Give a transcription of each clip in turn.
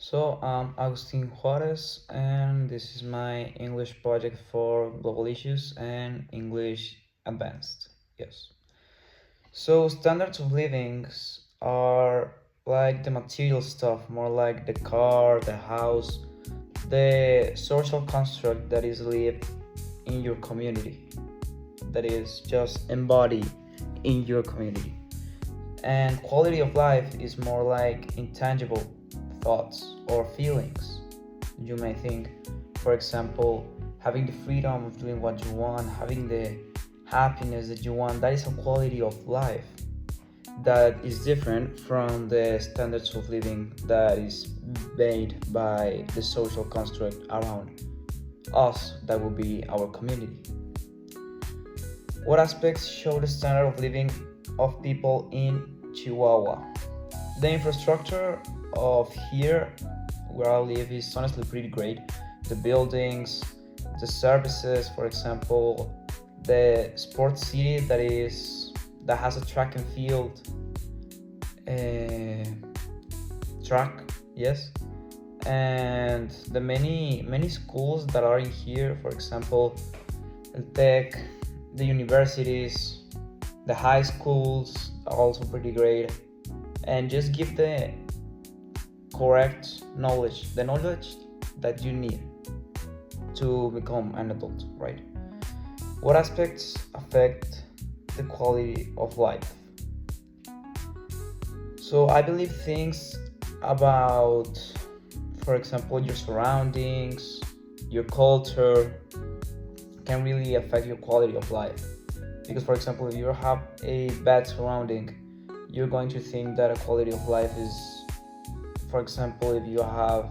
So I'm Agustin Juarez, and this is my English project for global issues and English advanced. Yes. So standards of livings are like the material stuff, more like the car, the house, the social construct that is lived in your community, that is just embodied in your community. And quality of life is more like intangible thoughts or feelings. You may think, for example, having the freedom of doing what you want, having the happiness that you want, that is a quality of life that is different from the standards of living that is made by the social construct around us, that will be our community. What aspects show the standard of living of people in Chihuahua? The infrastructure of here where I live is honestly pretty great. The buildings, the services, for example, the sports city that has a track and field uh, track, yes, and the many schools that are in here, for example, El Tech, the universities, the high schools are also pretty great, and just give the correct knowledge, the knowledge that you need to become an adult, right? What aspects affect the quality of life? So I believe things about, for example, your surroundings, your culture can really affect your quality of life. Because, for example, if you have a bad surrounding, you're going to think that a quality of life is, for example, if you have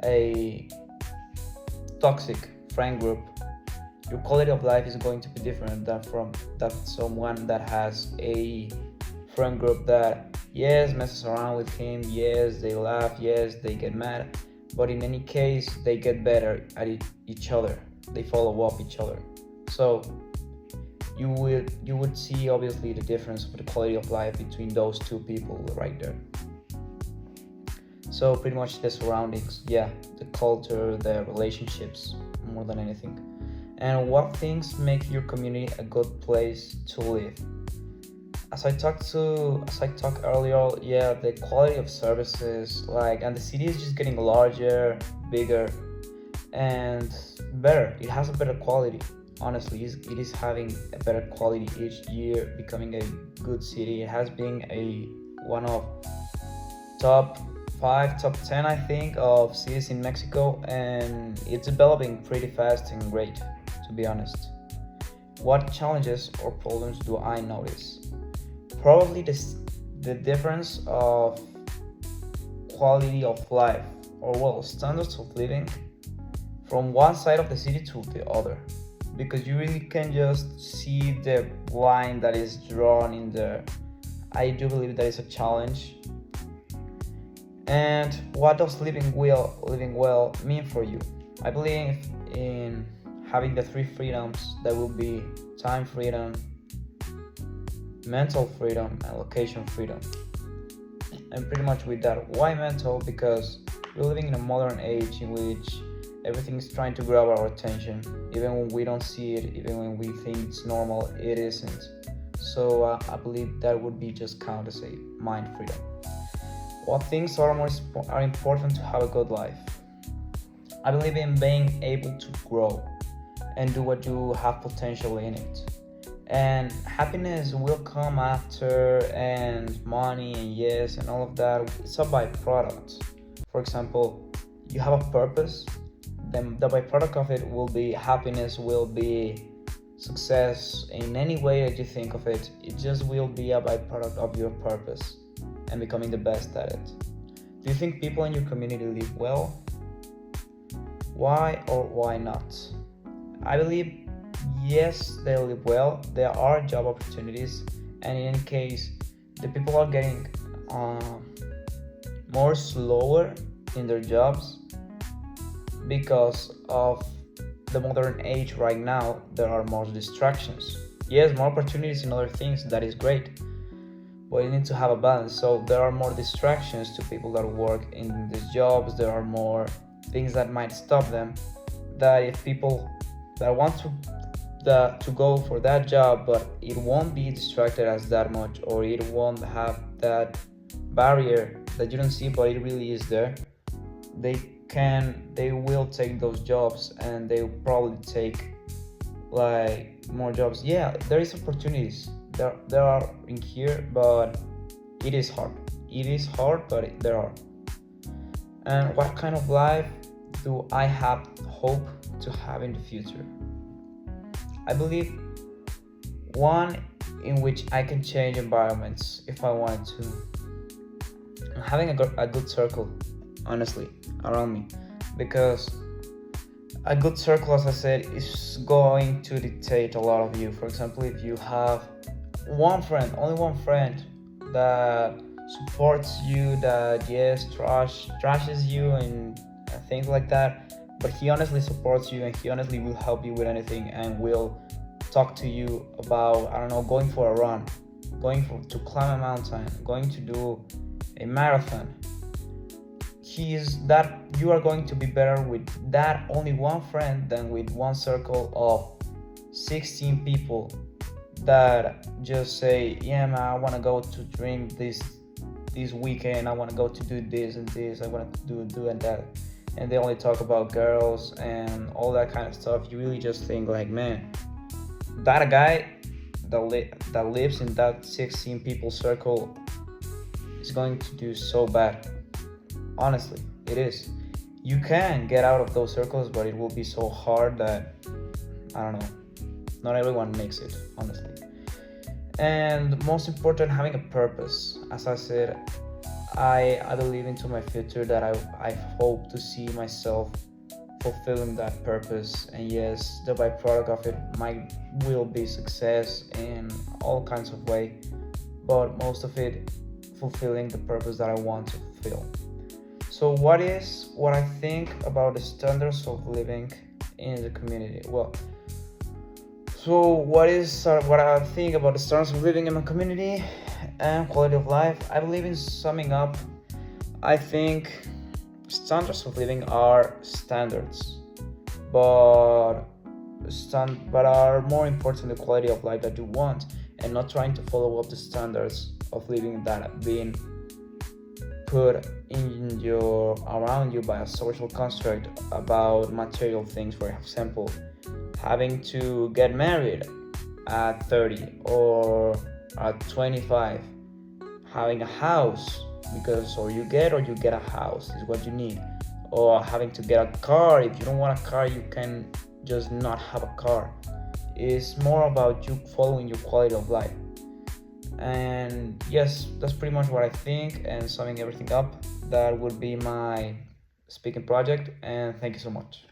a toxic friend group, your quality of life is going to be different than from that someone that has a friend group that, yes, messes around with him, yes, they laugh, yes, they get mad, but in any case they get better at each other, they follow up each other. So you would see obviously the difference of the quality of life between those two people right there. So pretty much the surroundings, yeah, the culture, the relationships, more than anything. And what things make your community a good place to live? As I talked earlier, yeah, the quality of services, like, and the city is just getting larger, bigger, and better. It has a better quality. Honestly, it is having a better quality each year, becoming a good city. It has been a one of top 5, top 10, I think, of cities in Mexico, and it's developing pretty fast and great, to be honest. What challenges or problems do I notice? Probably the difference of quality of life, or well, standards of living from one side of the city to the other, because you really can just see the line that is drawn in there. I do believe that is a challenge. And what does living well mean for you? I believe in having the three freedoms, that will be time freedom, mental freedom, and location freedom. And pretty much with that, why mental? Because we're living in a modern age in which everything is trying to grab our attention. Even when we don't see it, even when we think it's normal, it isn't. So I believe that would be just count as a mind freedom. What things are important to have a good life? I believe in being able to grow and do what you have potential in it. And happiness will come after, and money, and yes, and all of that. It's a byproduct. For example, you have a purpose, then the byproduct of it will be happiness, will be success in any way that you think of it. It just will be a byproduct of your purpose and becoming the best at it. Do you think people in your community live well? Why or why not? I believe yes, they live well. There are job opportunities, and in any case, the people are getting more slower in their jobs because of the modern age right now. There are more distractions. Yes, more opportunities in other things, that is great, but you need to have a balance. So there are more distractions to people that work in these jobs. There are more things that might stop them, that if people that want to go for that job, but it won't be distracted as that much, or it won't have that barrier that you don't see but it really is there, they will take those jobs, and they will probably take like more jobs. Yeah, there is opportunities, there are in here, but it is hard. It is hard, but there are. And what kind of life do I have hope to have in the future? I believe one in which I can change environments if I wanted to. Having a good circle, honestly, around me, because a good circle, as I said, is going to dictate a lot of you. For example, if you have one friend, only one friend that supports you, that yes, trashes you and things like that, but he honestly supports you and he honestly will help you with anything and will talk to you about, I don't know, going for a run, to climb a mountain, going to do a marathon. That you are going to be better with that only one friend than with one circle of 16 people that just say, yeah man, I want to go to drink this weekend, I want to go to do this and this, I want to do and that, and they only talk about girls and all that kind of stuff. You really just think like, man, that guy that lives in that 16 people circle is going to do so bad. Honestly, it is. You can get out of those circles, but it will be so hard that, I don't know, not everyone makes it, honestly. And most important, having a purpose. As I said, I believe into my future that I hope to see myself fulfilling that purpose. And yes, the byproduct of it will be success in all kinds of way, but most of it fulfilling the purpose that I want to fulfill. So what I think about the standards of living in the community? Well, so what I think about the standards of living in my community and quality of life? I believe in summing up. I think standards of living are standards, but are more important the quality of life that you want, and not trying to follow up the standards of living that have been put around you by a social construct about material things. For example, having to get married at 30 or at 25, having a house, because or you get a house is what you need, or having to get a car. If you don't want a car, you can just not have a car. It's more about you following your quality of life. And yes, that's pretty much what I think, and summing everything up, that would be my speaking project. And thank you so much.